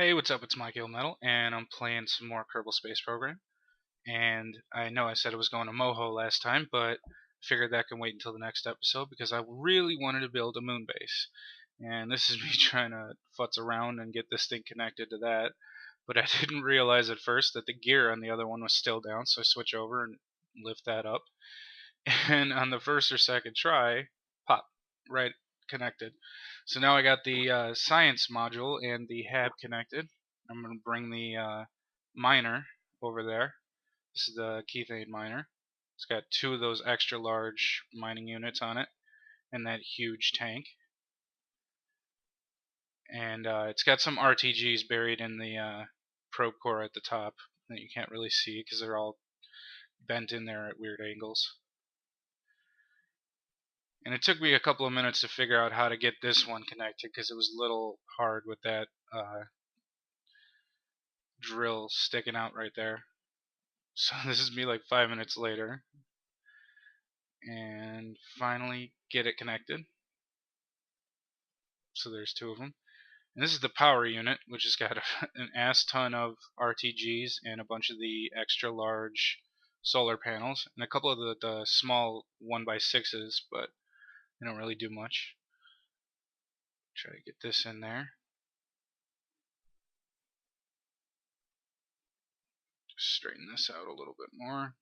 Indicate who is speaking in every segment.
Speaker 1: Hey, what's up? It's Mykill Metal, and I'm playing some more Kerbal Space Program. And I know I said I was going to Moho last time, but figured that can wait until the next episode because I really wanted to build a moon base. And this is me trying to futz around and get this thing connected to that. But I didn't realize at first that the gear on the other one was still down, so I switch over and lift that up. And on the first or second try, pop, right connected. So now I got the science module and the hab connected. I'm going to bring the miner over there. This is the Keithane miner. It's got two of those extra large mining units on it and that huge tank. And it's got some RTGs buried in the probe core at the top that you can't really see because they're all bent in there at weird angles. And it took me a couple of minutes to figure out how to get this one connected because it was a little hard with that drill sticking out right there. So this is me like 5 minutes later. And finally get it connected. So there's two of them. And this is the power unit, which has got an ass ton of RTGs and a bunch of the extra large solar panels. And a couple of the small 1x6s, but they don't really do much. Try to get this in there. Just straighten this out a little bit more.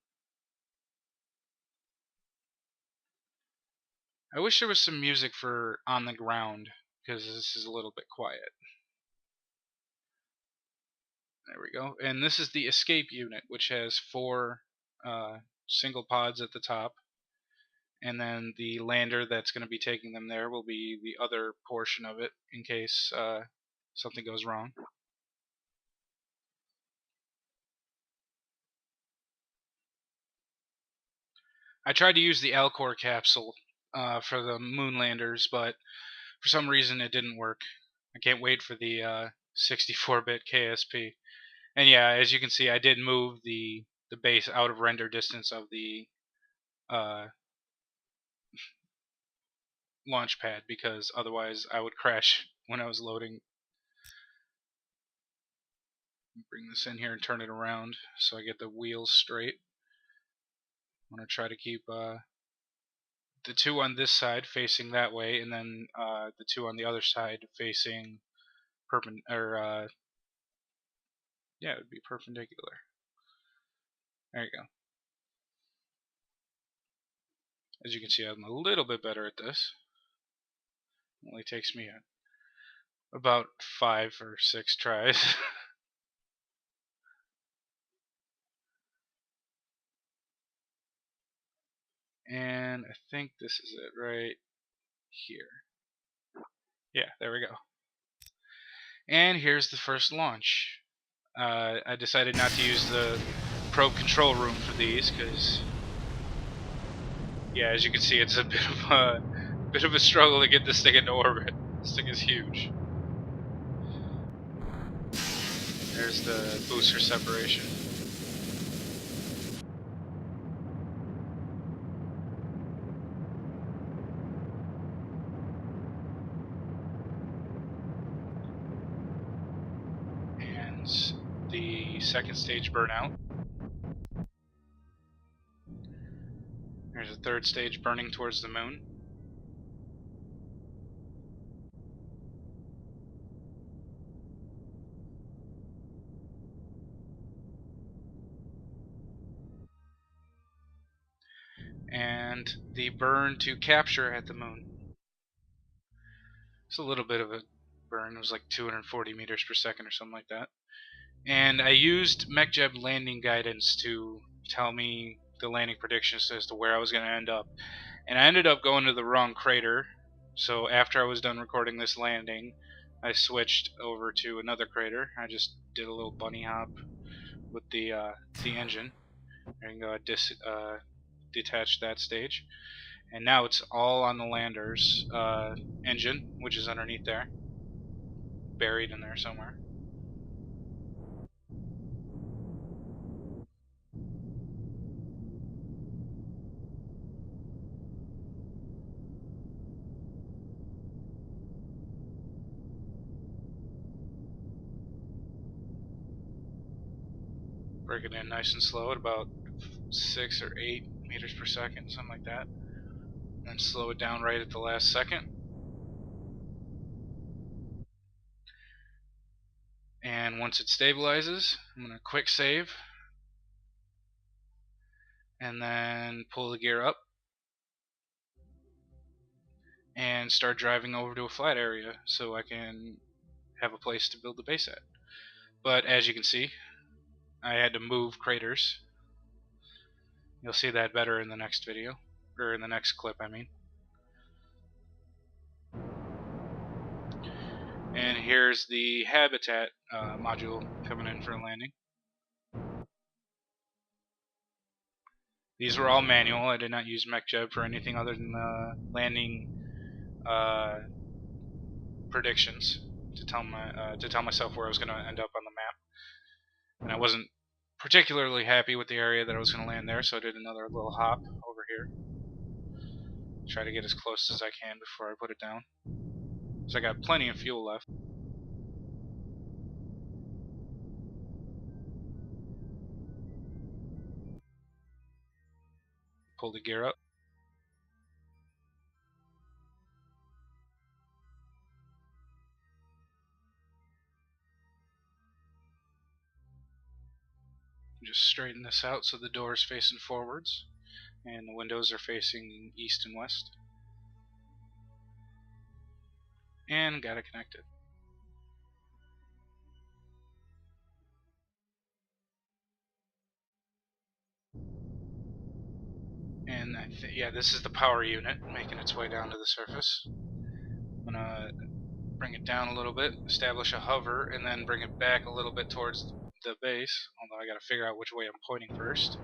Speaker 1: I wish there was some music for On the Ground, because this is a little bit quiet. There we go. And this is the escape unit, which has four single pods at the top. And then the lander that's going to be taking them there will be the other portion of it in case something goes wrong. I tried to use the Alcor capsule for the moon landers, but for some reason it didn't work. I can't wait for the 64-bit KSP. And yeah, as you can see, I did move the base out of render distance of the launch pad because otherwise I would crash when I was loading. Bring this in here and turn it around so I get the wheels straight. I'm going to try to keep the two on this side facing that way, and then the two on the other side facing perpendicular. Yeah, it would be perpendicular. There you go. As you can see, I'm a little bit better at this. It only takes me about 5 or 6 tries. And I think this is it right here. Yeah, there we go. And here's the first launch. I decided not to use the probe control room for these because, yeah, as you can see, it's a bit of a struggle to get this thing into orbit. This thing is huge. There's the booster separation. And the second stage burnout. There's a third stage burning towards the moon. And the burn to capture at the moon. It's a little bit of a burn. It was like 240 meters per second or something like that. And I used MechJeb landing guidance to tell me the landing predictions as to where I was going to end up. And I ended up going to the wrong crater. So after I was done recording this landing, I switched over to another crater. I just did a little bunny hop with the engine. There you go. I detached that stage. And now it's all on the lander's engine, which is underneath there, buried in there somewhere. Break it in nice and slow at about 6 or 8 meters per second, something like that. And then slow it down right at the last second. And once it stabilizes, I'm going to quick save. And then pull the gear up. And start driving over to a flat area so I can have a place to build the base at. But as you can see, I had to move craters. You'll see that better in the next video, or in the next clip, I mean. And here's the habitat module coming in for landing. These were all manual. I did not use MechJeb for anything other than landing predictions to tell myself where I was going to end up on the map. And I wasn't particularly happy with the area that I was going to land there, so I did another little hop over here. Try to get as close as I can before I put it down. So I got plenty of fuel left. Pull the gear up. Just straighten this out so the door is facing forwards and the windows are facing east and west. And got it connected. And yeah, this is the power unit making its way down to the surface. I'm gonna bring it down a little bit, establish a hover, and then bring it back a little bit towards the base, although I gotta figure out which way I'm pointing first.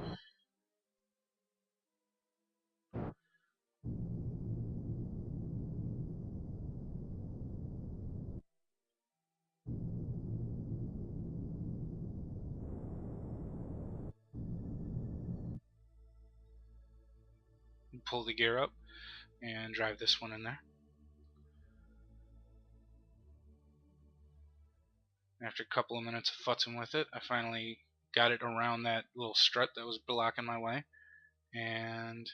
Speaker 1: Pull the gear up and drive this one in there. After a couple of minutes of futzing with it, I finally got it around that little strut that was blocking my way, and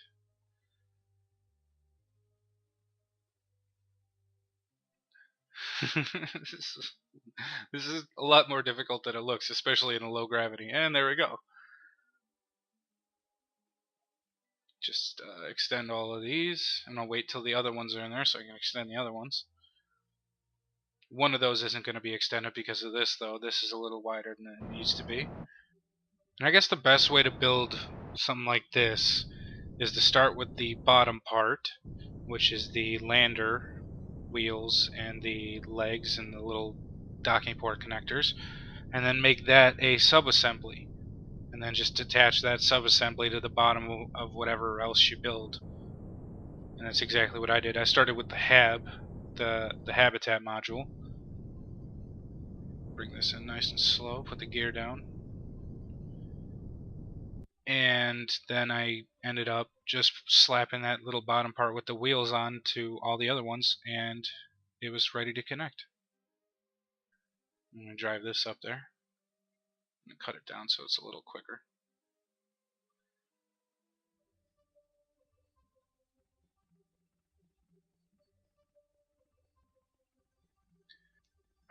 Speaker 1: this is a lot more difficult than it looks, especially in a low gravity. And there we go. Just extend all of these. I'm going to wait till the other ones are in there so I can extend the other ones. One of those isn't going to be extended because of this, though. This is a little wider than it needs to be. And I guess the best way to build something like this is to start with the bottom part, which is the lander wheels and the legs and the little docking port connectors, and then make that a sub-assembly. And then just attach that sub-assembly to the bottom of whatever else you build. And that's exactly what I did. I started with the the habitat module. Bring this in nice and slow, put the gear down. And then I ended up just slapping that little bottom part with the wheels on to all the other ones, and it was ready to connect. I'm going to drive this up there. I'm going to cut it down so it's a little quicker.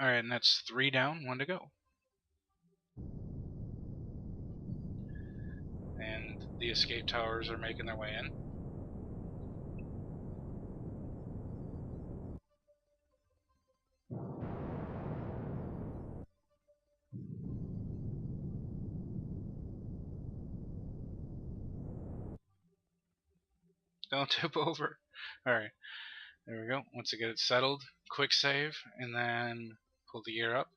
Speaker 1: Alright, and that's 3 down, 1 to go. And the escape towers are making their way in. Don't tip over. Alright, there we go. Once I get it settled, quick save, and then pull the gear up.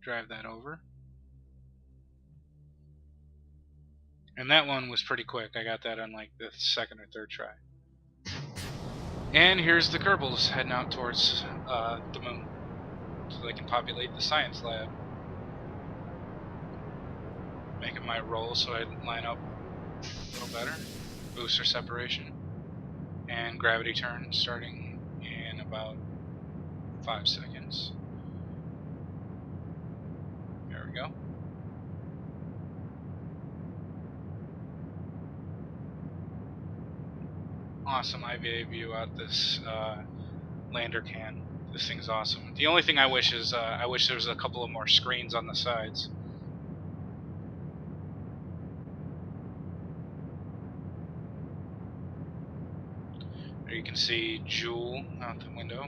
Speaker 1: Drive that over. And that one was pretty quick. I got that on like the 2nd or 3rd try. And here's the Kerbals heading out towards the moon so they can populate the science lab. Making my roll so I line up a little better. Booster separation. And gravity turn starting in about 5 seconds. There we go. Awesome IVA view out this lander can. This thing's awesome. The only thing I wish is I wish there was a couple of more screens on the sides. There you can see Jewel out the window.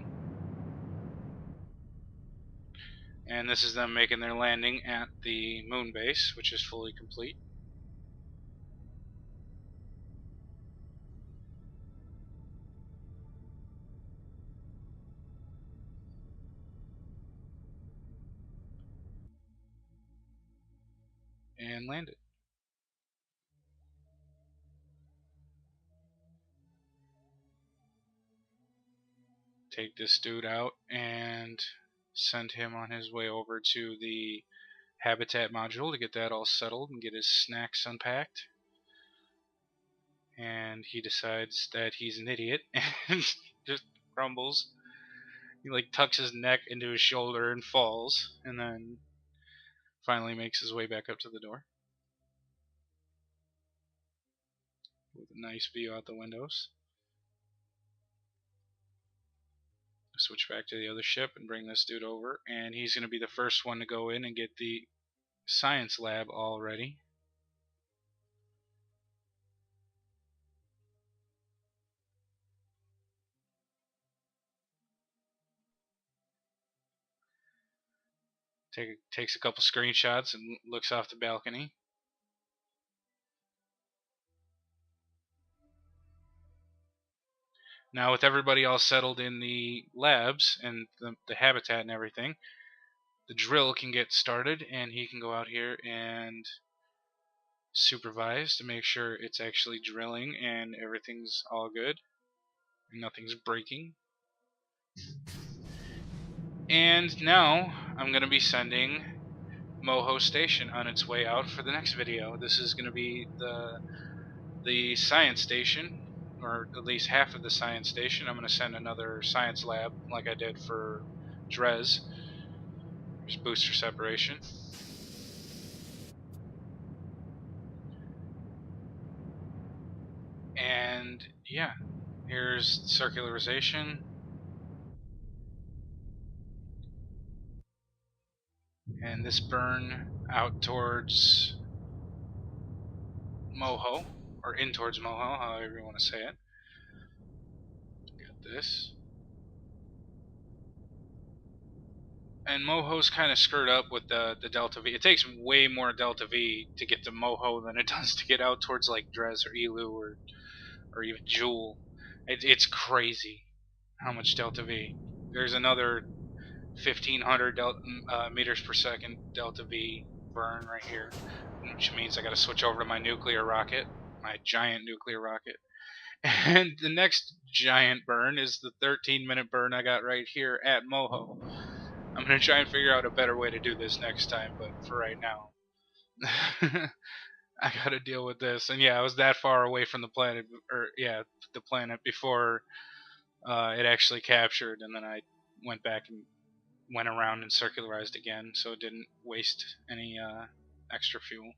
Speaker 1: And this is them making their landing at the moon base, which is fully complete. And landed. Take this dude out and send him on his way over to the habitat module to get that all settled and get his snacks unpacked. And he decides that he's an idiot and just crumbles. He like tucks his neck into his shoulder and falls, and then finally makes his way back up to the door with a nice view out the windows. Switch back to the other ship and bring this dude over, and he's going to be the first one to go in and get the science lab all ready. Takes a couple screenshots and looks off the balcony. Now with everybody all settled in the labs and the habitat and everything, the drill can get started, and he can go out here and supervise to make sure it's actually drilling and everything's all good and nothing's breaking. And now I'm going to be sending Moho Station on its way out for the next video. This is going to be the science station, or at least half of the science station. I'm going to send another science lab like I did for DayZ. There's booster separation. And yeah, here's circularization. And this burn out towards Moho, or in towards Moho, however you want to say it. Got this. And Moho's kind of screwed up with the Delta V. It takes way more Delta V to get to Moho than it does to get out towards like DayZ or Elu or even Jewel. It's crazy how much Delta V. There's another 1500 meters per second Delta V burn right here, which means I got to switch over to my nuclear rocket, my giant nuclear rocket. And the next giant burn is the 13-minute burn I got right here at Moho. I'm going to try and figure out a better way to do this next time, but for right now, I got to deal with this. And yeah, I was that far away from the planet, or yeah, the planet before it actually captured, and then I went back and went around and circularized again, so it didn't waste any extra fuel.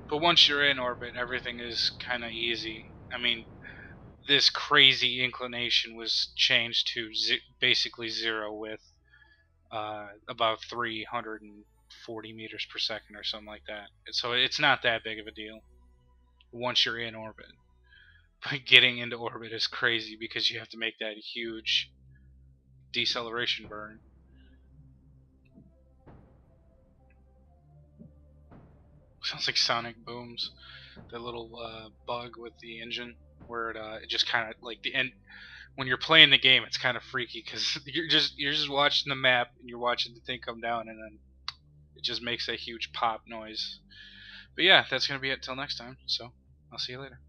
Speaker 1: But once you're in orbit, everything is kind of easy. I mean, this crazy inclination was changed to basically zero with about 340 meters per second or something like that. So it's not that big of a deal once you're in orbit. But getting into orbit is crazy because you have to make that huge deceleration burn. Sounds like sonic booms. That little bug with the engine, where it just kind of like the end. When you're playing the game, it's kind of freaky because you're just watching the map and you're watching the thing come down, and then it just makes a huge pop noise. But yeah, that's gonna be it till next time. So I'll see you later.